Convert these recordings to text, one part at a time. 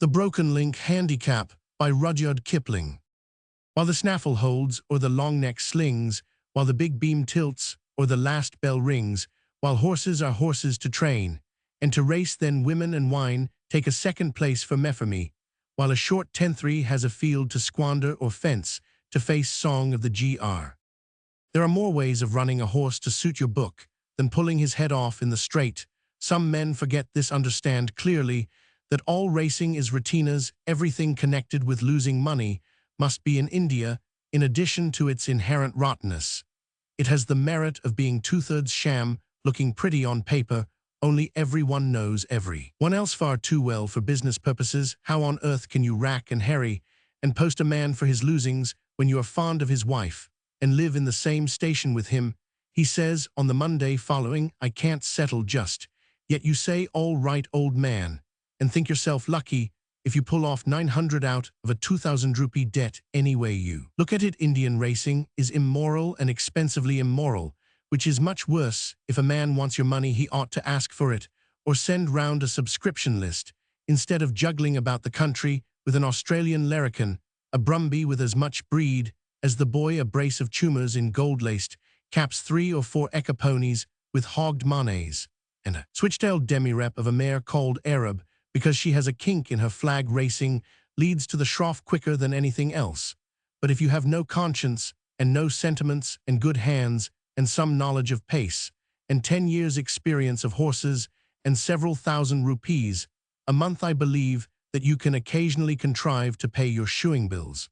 The Broken Link Handicap by Rudyard Kipling. While the snaffle holds, or the long neck slings, while the big beam tilts, or the last bell rings, while horses are horses to train, and to race then women and wine take a second place for me, while a short tenthry has a field to squander or fence to face song of the GR. There are more ways of running a horse to suit your book than pulling his head off in the straight. Some men forget this, understand clearly that all racing is retinas, everything connected with losing money must be in India, in addition to its inherent rottenness. It has the merit of being two-thirds sham, looking pretty on paper, only everyone knows everyone else far too well for business purposes. How on earth can you rack and harry and post a man for his losings when you are fond of his wife and live in the same station with him? He says on the Monday following, I can't settle just. Yet you say, all right, old man, and think yourself lucky if you pull off 900 out of a 2,000 rupee debt anyway you look at it. Indian racing is immoral and expensively immoral, which is much worse. If a man wants your money, he ought to ask for it, or send round a subscription list, instead of juggling about the country with an Australian larrikin, a brumby with as much breed as the boy, a brace of tumors in gold-laced caps, 3 or 4 eka ponies with hogged manes, and a switch-tailed demi-rep of a mare called Arab, because she has a kink in her flag. Racing leads to the shroff quicker than anything else. But if you have no conscience and no sentiments and good hands and some knowledge of pace and 10 years' experience of horses and several thousand rupees a month, I believe that you can occasionally contrive to pay your shoeing bills.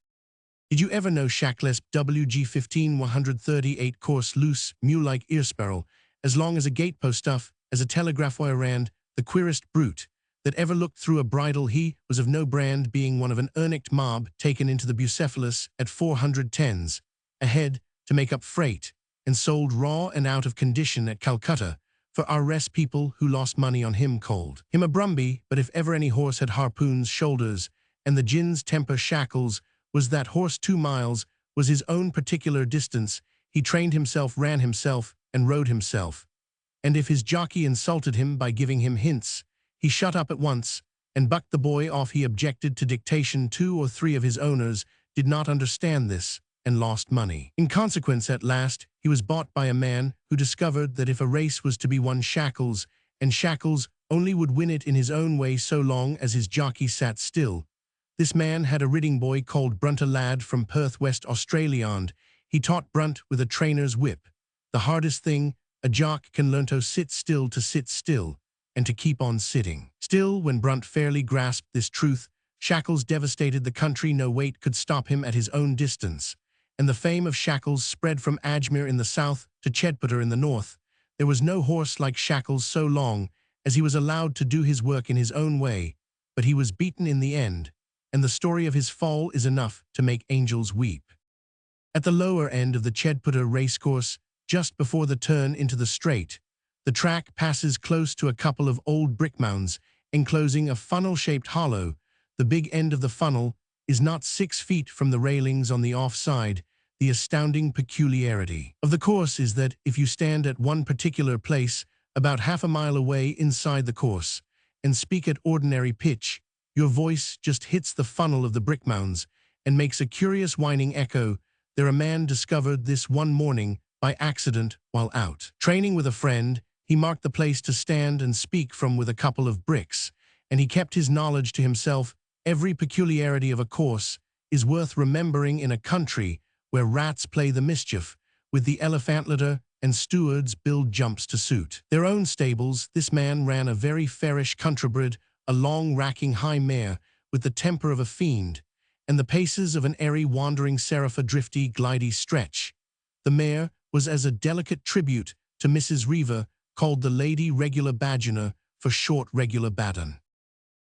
Did you ever know Shackles WG15 138 course loose mule-like ear sparrow, as long as a gatepost stuff as a telegraph wire, and the queerest brute that ever looked through a bridle? He was of no brand, being one of an ernicked mob taken into the Bucephalus at 410s a head to make up freight, and sold raw and out of condition at Calcutta for our rest people who lost money on him. Called him a brumby, but if ever any horse had harpoons shoulders and the gin's temper shackles, was that horse. 2 miles was his own particular distance. He trained himself, ran himself, and rode himself. And if his jockey insulted him by giving him hints, he shut up at once and bucked the boy off. He objected to dictation. 2 or 3 of his owners did not understand this and lost money. In consequence, at last, he was bought by a man who discovered that if a race was to be won, Shackles and Shackles only would win it in his own way so long as his jockey sat still. This man had a ridding boy called Brunt, a lad from Perth, West Australia, and he taught Brunt with a trainer's whip the hardest thing a jock can learn: to sit still, and to keep on sitting still. When Brunt fairly grasped this truth, Shackles devastated the country. No weight could stop him at his own distance, and the fame of Shackles spread from Ajmer in the south to Chedputter in the north. There was no horse like Shackles so long as he was allowed to do his work in his own way, but he was beaten in the end, and the story of his fall is enough to make angels weep. At the lower end of the Chedputter racecourse, just before the turn into the straight, the track passes close to a couple of old brick mounds enclosing a funnel-shaped hollow. The big end of the funnel is not 6 feet from the railings on the offside. The astounding peculiarity of the course is that if you stand at one particular place about half a mile away inside the course and speak at ordinary pitch, your voice just hits the funnel of the brick mounds and makes a curious whining echo. There, a man discovered this one morning by accident while out training with a friend. He marked the place to stand and speak from with a couple of bricks, and he kept his knowledge to himself. Every peculiarity of a course is worth remembering in a country where rats play the mischief with the elephant litter and stewards build jumps to suit their own stables. This man ran a very fairish countrybred, a long racking high mare with the temper of a fiend and the paces of an airy wandering seraph, a drifty glidy stretch. The mare was as a delicate tribute to Mrs. Reaver, called the Lady Regular Badgener for short, Regular Baden.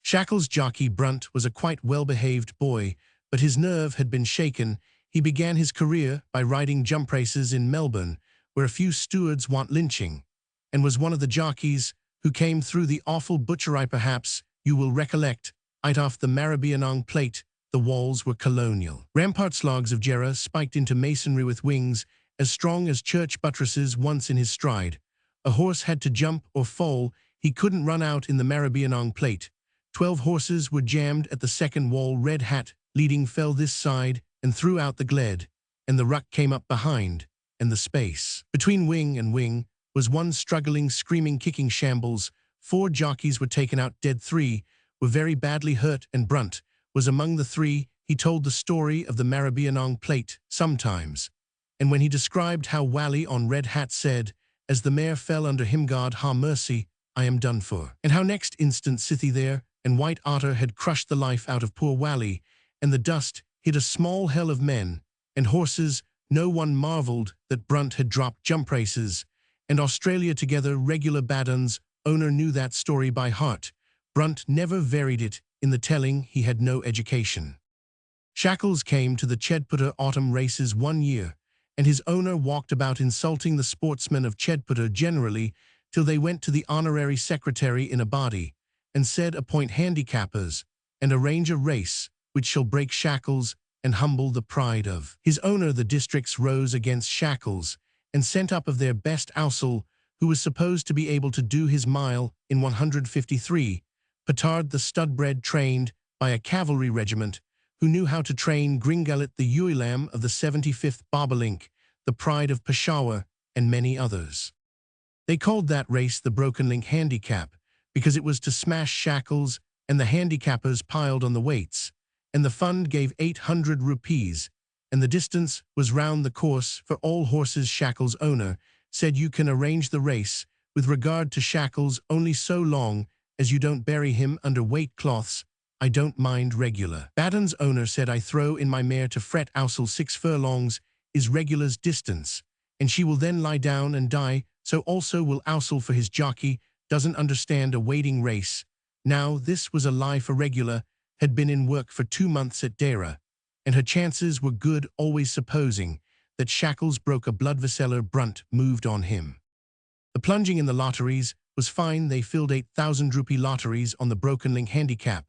Shackles' jockey Brunt was a quite well-behaved boy, but his nerve had been shaken. He began his career by riding jump races in Melbourne, where a few stewards want lynching, and was one of the jockeys who came through the awful butchery. Perhaps you will recollect, it off the Maribyrnong plate. The walls were colonial ramparts, logs of Jera spiked into masonry with wings as strong as church buttresses. Once in his stride, a horse had to jump or fall. He couldn't run out in the Maribyrnong plate. 12 horses were jammed at the second wall. Red Hat, leading, fell this side and threw out the gled, and the ruck came up behind, and the space between wing and wing was one struggling, screaming, kicking shambles. 4 jockeys were taken out dead. 3 were very badly hurt, and Brunt was among the 3. He told the story of the Maribyrnong plate sometimes, and when he described how Wally on Red Hat said, as the mare fell under him, God ha mercy, I am done for. And how next instant Sithy there and White Otter had crushed the life out of poor Wally, and the dust hid a small hell of men and horses. No one marveled that Brunt had dropped jump races and Australia together. Regular Baddun's owner knew that story by heart. Brunt never varied it in the telling. He had no education. Shackles came to the Chedputter autumn races one year, and his owner walked about insulting the sportsmen of Chedputter generally till they went to the honorary secretary in a body and said, appoint handicappers and arrange a race which shall break Shackles and humble the pride of his owner. The districts rose against Shackles and sent up of their best Ousel, who was supposed to be able to do his mile in 153, Petard the stud-bred trained by a cavalry regiment, who knew how to train Gringalit the Uilam of the 75th Bobolink, the pride of Peshawar, and many others. They called that race the Broken Link Handicap, because it was to smash Shackles, and the handicappers piled on the weights, and the fund gave 800 rupees, and the distance was round the course for all horses. Shackles' owner said, you can arrange the race with regard to Shackles only so long as you don't bury him under weight cloths. I don't mind. Regular Baddun's owner said, I throw in my mare to fret Ousel 6 furlongs is Regular's distance, and she will then lie down and die, so also will Ousel, for his jockey doesn't understand a waiting race. Now this was a lie, for Regular had been in work for 2 months at Dara, and her chances were good, always supposing that Shackles broke a bloodvesseler. Brunt moved on him. The plunging in the lotteries was fine. They filled 8,000 rupee lotteries on the Broken Link Handicap,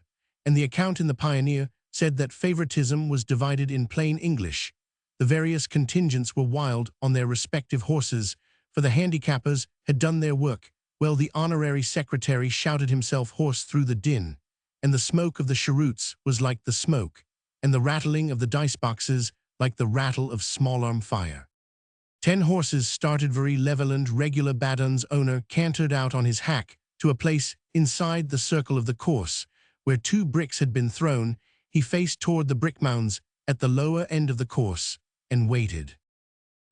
and the account in the Pioneer said that favoritism was divided. In plain English, the various contingents were wild on their respective horses, for the handicappers had done their work well. The honorary secretary shouted himself hoarse through the din, and the smoke of the cheroots was like the smoke, and the rattling of the dice boxes like the rattle of small-arm fire. 10 horses started. Very Leveland. Regular Baddun's owner cantered out on his hack to a place inside the circle of the course, where 2 bricks had been thrown. He faced toward the brick mounds at the lower end of the course and waited.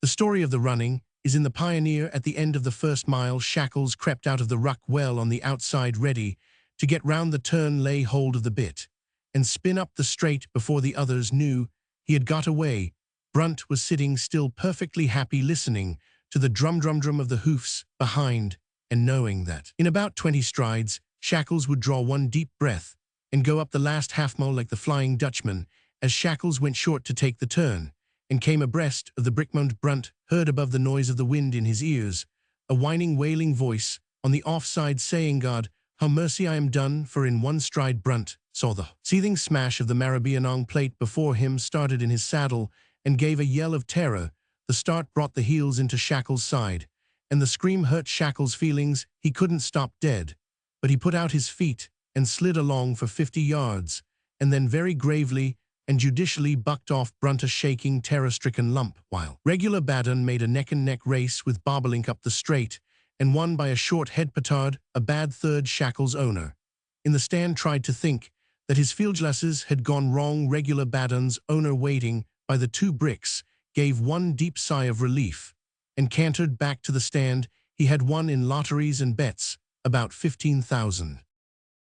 The story of the running is in the Pioneer. At the end of the first mile, Shackles crept out of the ruck well on the outside, ready to get round the turn, lay hold of the bit, and spin up the straight before the others knew he had got away. Brunt was sitting still, perfectly happy, listening to the drum of the hoofs behind, and knowing that in about 20 strides Shackles would draw one deep breath and go up the last half-mile like the Flying Dutchman. As Shackles went short to take the turn and came abreast of the brickmound, Brunt heard above the noise of the wind in his ears a whining, wailing voice on the offside saying, God, how mercy, I am done for. In one stride Brunt saw the seething smash of the Maribyrnong plate before him, started in his saddle, and gave a yell of terror. The start brought the heels into Shackles' side, and the scream hurt Shackles' feelings. He couldn't stop dead, but he put out his feet and slid along for 50 yards, and then very gravely and judicially bucked off Brunt, a shaking, terror-stricken lump, while Regular Baddun made a neck-and-neck race with Bobolink up the straight, and won by a short head. Petard, a bad third. Shackles' owner in the stand tried to think that his fieldglasses had gone wrong. Regular Baddun's owner, waiting by the 2 bricks, gave one deep sigh of relief and cantered back to the stand. He had won in lotteries and bets about 15,000.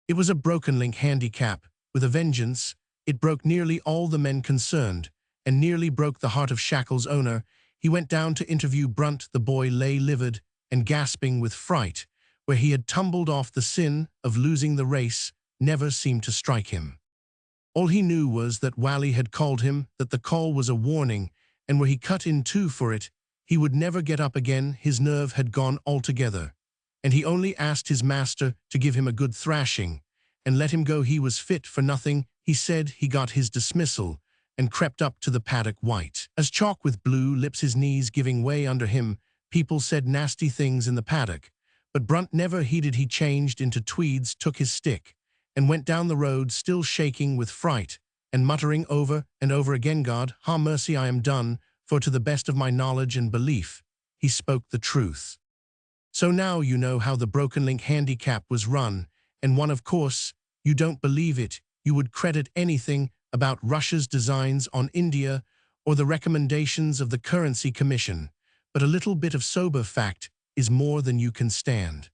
It was a Broken Link Handicap with a vengeance. It broke nearly all the men concerned, and nearly broke the heart of Shackles' owner. He went down to interview Brunt. The boy lay livid and gasping with fright, where he had tumbled off. The sin of losing the race never seemed to strike him. All he knew was that Wally had called him, that the call was a warning, and were he cut in 2 for it, he would never get up again. His nerve had gone altogether, and he only asked his master to give him a good thrashing and let him go. He was fit for nothing, he said. He got his dismissal and crept up to the paddock, white as chalk with blue lips, his knees giving way under him. People said nasty things in the paddock, but Brunt never heeded. He changed into tweeds, took his stick, and went down the road still shaking with fright, and muttering over and over again, God, ha mercy, I am done, for to the best of my knowledge and belief, he spoke the truth. So now you know how the Broken Link handicap was run, and one, of course, you don't believe it, you would credit anything about Russia's designs on India or the recommendations of the Currency Commission, but a little bit of sober fact is more than you can stand.